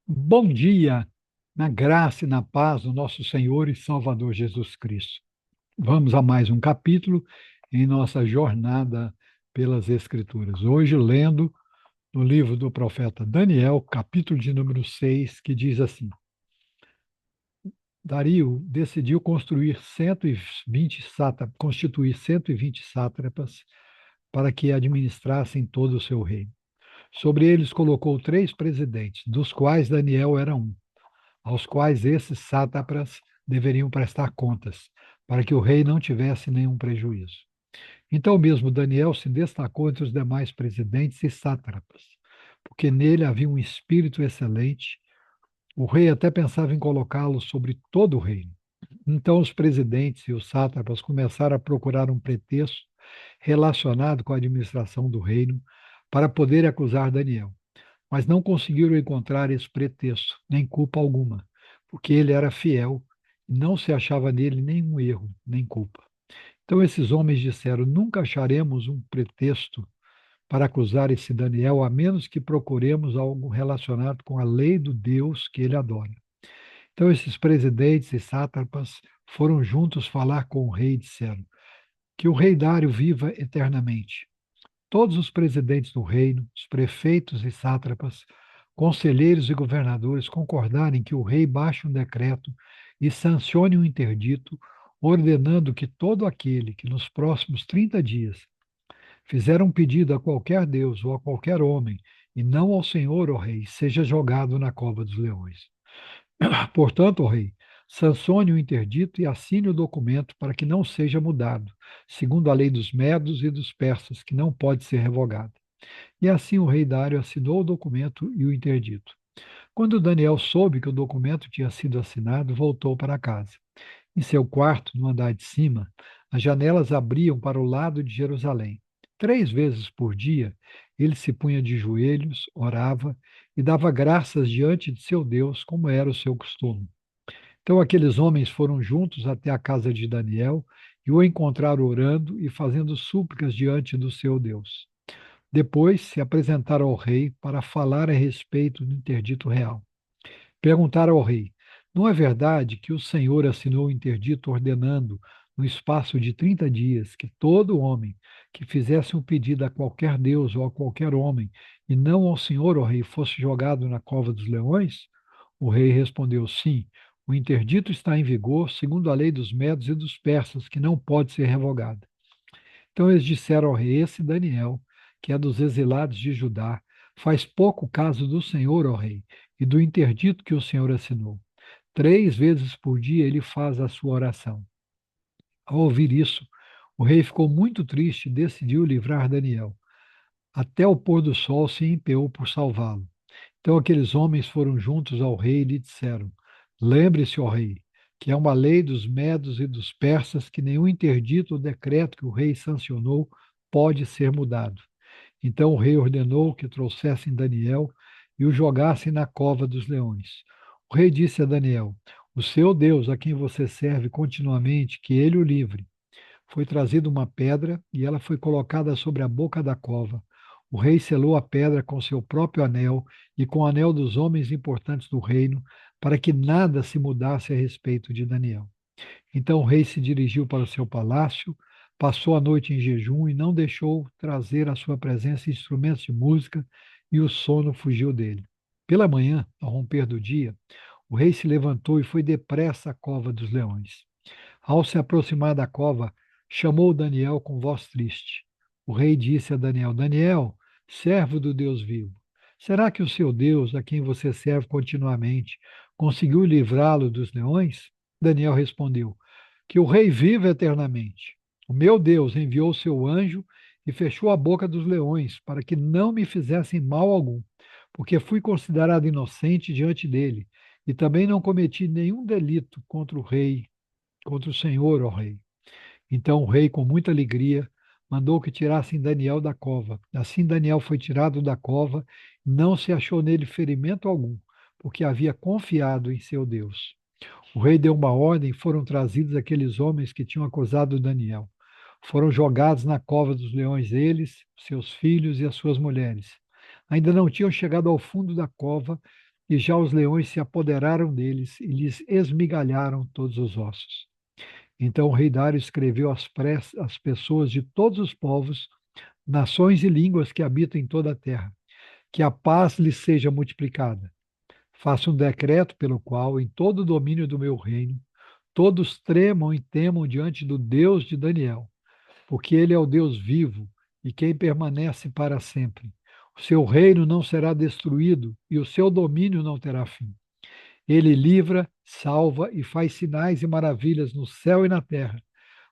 Bom dia, na graça e na paz do nosso Senhor e Salvador Jesus Cristo. Vamos a mais um capítulo em nossa jornada pelas Escrituras. Hoje, lendo no livro do profeta Daniel, capítulo de número 6, que diz assim: Dario decidiu constituir 120 sátrapas para que administrassem todo o seu reino. Sobre eles colocou três presidentes, dos quais Daniel era um, aos quais esses sátrapas deveriam prestar contas, para que o rei não tivesse nenhum prejuízo. Então mesmo Daniel se destacou entre os demais presidentes e sátrapas, porque nele havia um espírito excelente. O rei até pensava em colocá-lo sobre todo o reino. Então os presidentes e os sátrapas começaram a procurar um pretexto relacionado com a administração do reino para poder acusar Daniel, mas não conseguiram encontrar esse pretexto, nem culpa alguma, porque ele era fiel e não se achava nele nenhum erro, nem culpa. Então esses homens disseram: nunca acharemos um pretexto para acusar esse Daniel, a menos que procuremos algo relacionado com a lei do Deus que ele adora. Então esses presidentes e sátrapas foram juntos falar com o rei e disseram: que o rei Dário viva eternamente. Todos os presidentes do reino, os prefeitos e sátrapas, conselheiros e governadores concordarem que o rei baixe um decreto e sancione um interdito, ordenando que todo aquele que nos próximos 30 dias fizer um pedido a qualquer Deus ou a qualquer homem, e não ao Senhor, ó rei, seja jogado na cova dos leões. Portanto, ó rei, sancione o interdito e assine o documento para que não seja mudado, segundo a lei dos medos e dos persas, que não pode ser revogada. E assim o rei Dário assinou o documento e o interdito. Quando Daniel soube que o documento tinha sido assinado, voltou para casa. Em seu quarto, no andar de cima, as janelas abriam para o lado de Jerusalém. 3 vezes por dia, ele se punha de joelhos, orava e dava graças diante de seu Deus, como era o seu costume. Então aqueles homens foram juntos até a casa de Daniel e o encontraram orando e fazendo súplicas diante do seu Deus. Depois se apresentaram ao rei para falar a respeito do interdito real. Perguntaram ao rei: não é verdade que o Senhor assinou o interdito ordenando, no espaço de 30 dias, que todo homem que fizesse um pedido a qualquer Deus ou a qualquer homem, e não ao Senhor, ó rei, fosse jogado na cova dos leões? O rei respondeu: sim, o interdito está em vigor, segundo a lei dos medos e dos persas, que não pode ser revogada. Então eles disseram ao rei: esse Daniel, que é dos exilados de Judá, faz pouco caso do Senhor, ó rei, e do interdito que o Senhor assinou. 3 vezes por dia ele faz a sua oração. Ao ouvir isso, o rei ficou muito triste e decidiu livrar Daniel. Até o pôr do sol se empenhou por salvá-lo. Então aqueles homens foram juntos ao rei e lhe disseram: lembre-se, ó rei, que é uma lei dos medos e dos persas que nenhum interdito ou decreto que o rei sancionou pode ser mudado. Então o rei ordenou que trouxessem Daniel e o jogassem na cova dos leões. O rei disse a Daniel: o seu Deus, a quem você serve continuamente, que ele o livre. Foi trazida uma pedra e ela foi colocada sobre a boca da cova. O rei selou a pedra com seu próprio anel e com o anel dos homens importantes do reino, para que nada se mudasse a respeito de Daniel. Então o rei se dirigiu para o seu palácio, passou a noite em jejum e não deixou trazer à sua presença instrumentos de música, e o sono fugiu dele. Pela manhã, ao romper do dia, o rei se levantou e foi depressa à cova dos leões. Ao se aproximar da cova, chamou Daniel com voz triste. O rei disse a Daniel: Daniel, servo do Deus vivo, será que o seu Deus, a quem você serve continuamente, conseguiu livrá-lo dos leões? Daniel respondeu: que o rei viva eternamente. O meu Deus enviou o seu anjo e fechou a boca dos leões para que não me fizessem mal algum, porque fui considerado inocente diante dele e também não cometi nenhum delito contra o rei, contra o Senhor, ó rei. Então o rei, com muita alegria, mandou que tirassem Daniel da cova. Assim Daniel foi tirado da cova, não se achou nele ferimento algum, porque havia confiado em seu Deus. O rei deu uma ordem e foram trazidos aqueles homens que tinham acusado Daniel. Foram jogados na cova dos leões eles, seus filhos e as suas mulheres. Ainda não tinham chegado ao fundo da cova e já os leões se apoderaram deles e lhes esmigalharam todos os ossos. Então o rei Dário escreveu às pessoas de todos os povos, nações e línguas que habitam em toda a terra, que a paz lhes seja multiplicada. Faça um decreto pelo qual, em todo o domínio do meu reino, todos tremam e temam diante do Deus de Daniel, porque ele é o Deus vivo e quem permanece para sempre. O seu reino não será destruído e o seu domínio não terá fim. Ele livra, salva e faz sinais e maravilhas no céu e na terra.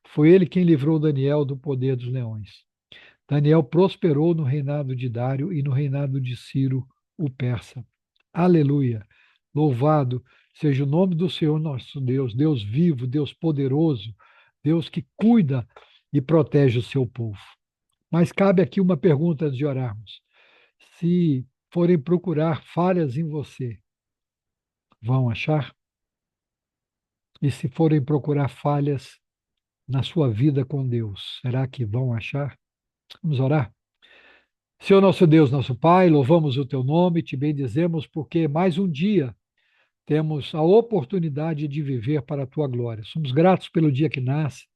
Foi ele quem livrou Daniel do poder dos leões. Daniel prosperou no reinado de Dário e no reinado de Ciro, o persa. Aleluia! Louvado seja o nome do Senhor nosso Deus, Deus vivo, Deus poderoso, Deus que cuida e protege o seu povo. Mas cabe aqui uma pergunta antes de orarmos. Se forem procurar falhas em você, vão achar? E se forem procurar falhas na sua vida com Deus, será que vão achar? Vamos orar? Senhor nosso Deus, nosso Pai, louvamos o teu nome, te bendizemos porque mais um dia temos a oportunidade de viver para a tua glória. Somos gratos pelo dia que nasce,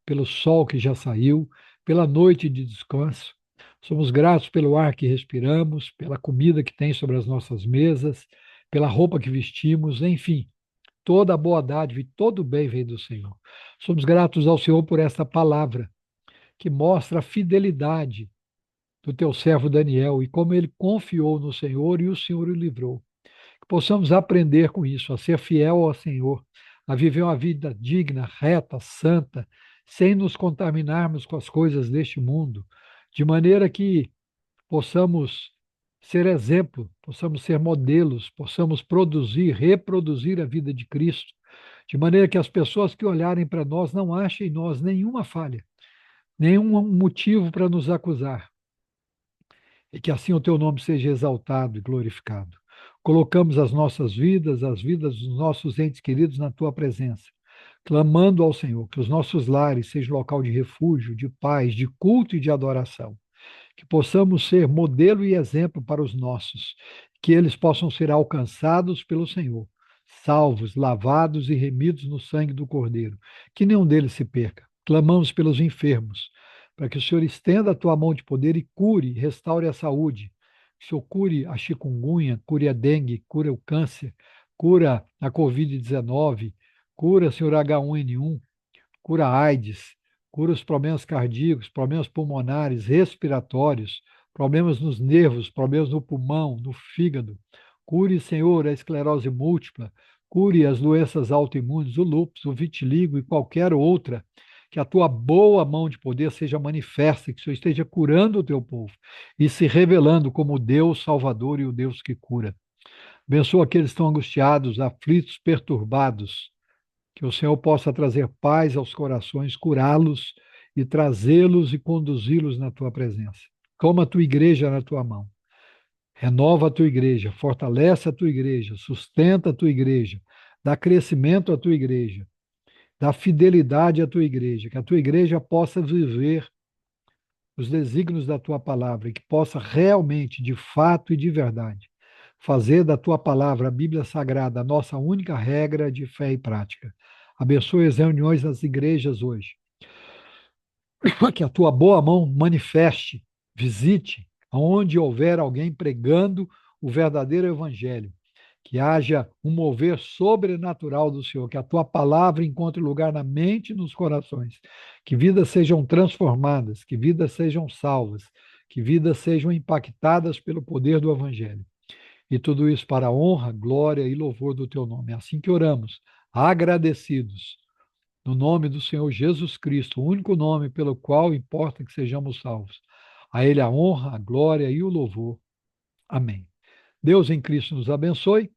pelo sol que já saiu, pela noite de descanso. Somos gratos pelo ar que respiramos, pela comida que tem sobre as nossas mesas, pela roupa que vestimos, enfim, toda a boa dádiva e todo o bem vem do Senhor. Somos gratos ao Senhor por esta palavra que mostra a fidelidade do teu servo Daniel e como ele confiou no Senhor e o Senhor o livrou. Que possamos aprender com isso, a ser fiel ao Senhor, a viver uma vida digna, reta, santa, sem nos contaminarmos com as coisas deste mundo, de maneira que possamos ser exemplo, possamos ser modelos, possamos produzir, reproduzir a vida de Cristo, de maneira que as pessoas que olharem para nós não achem em nós nenhuma falha, nenhum motivo para nos acusar, e que assim o teu nome seja exaltado e glorificado. Colocamos as vidas dos nossos entes queridos na tua presença, clamando ao Senhor que os nossos lares sejam local de refúgio, de paz, de culto e de adoração. Que possamos ser modelo e exemplo para os nossos, que eles possam ser alcançados pelo Senhor, salvos, lavados e remidos no sangue do Cordeiro, que nenhum deles se perca. Clamamos pelos enfermos, para que o Senhor estenda a tua mão de poder e cure, restaure a saúde. Que o Senhor cure a chikungunya, cure a dengue, cure o câncer, cura a Covid-19, cura, Senhor, H1N1, cura a AIDS, cura os problemas cardíacos, problemas pulmonares, respiratórios, problemas nos nervos, problemas no pulmão, no fígado. Cure, Senhor, a esclerose múltipla, cure as doenças autoimunes, o lúpus, o vitiligo e qualquer outra. Que a tua boa mão de poder seja manifesta, que o Senhor esteja curando o teu povo e se revelando como o Deus Salvador e o Deus que cura. Abençoa aqueles que estão angustiados, aflitos, perturbados, que o Senhor possa trazer paz aos corações, curá-los e trazê-los e conduzi-los na tua presença. Toma a tua igreja na tua mão. Renova a tua igreja, fortalece a tua igreja, sustenta a tua igreja, dá crescimento à tua igreja, dá fidelidade à tua igreja, que a tua igreja possa viver os desígnios da tua palavra e que possa realmente, de fato e de verdade, fazer da tua palavra, a Bíblia Sagrada, a nossa única regra de fé e prática. Abençoe as reuniões das igrejas hoje. Que a tua boa mão manifeste, visite, onde houver alguém pregando o verdadeiro evangelho. Que haja um mover sobrenatural do Senhor, que a tua palavra encontre lugar na mente e nos corações, que vidas sejam transformadas, que vidas sejam salvas, que vidas sejam impactadas pelo poder do evangelho. E tudo isso para a honra, glória e louvor do teu nome. É assim que oramos, agradecidos, no nome do Senhor Jesus Cristo, o único nome pelo qual importa que sejamos salvos. A Ele a honra, a glória e o louvor. Amém. Deus em Cristo nos abençoe.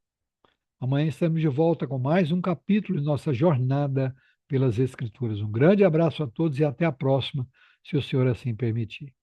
Amanhã estamos de volta com mais um capítulo de nossa jornada pelas Escrituras. Um grande abraço a todos e até a próxima, se o Senhor assim permitir.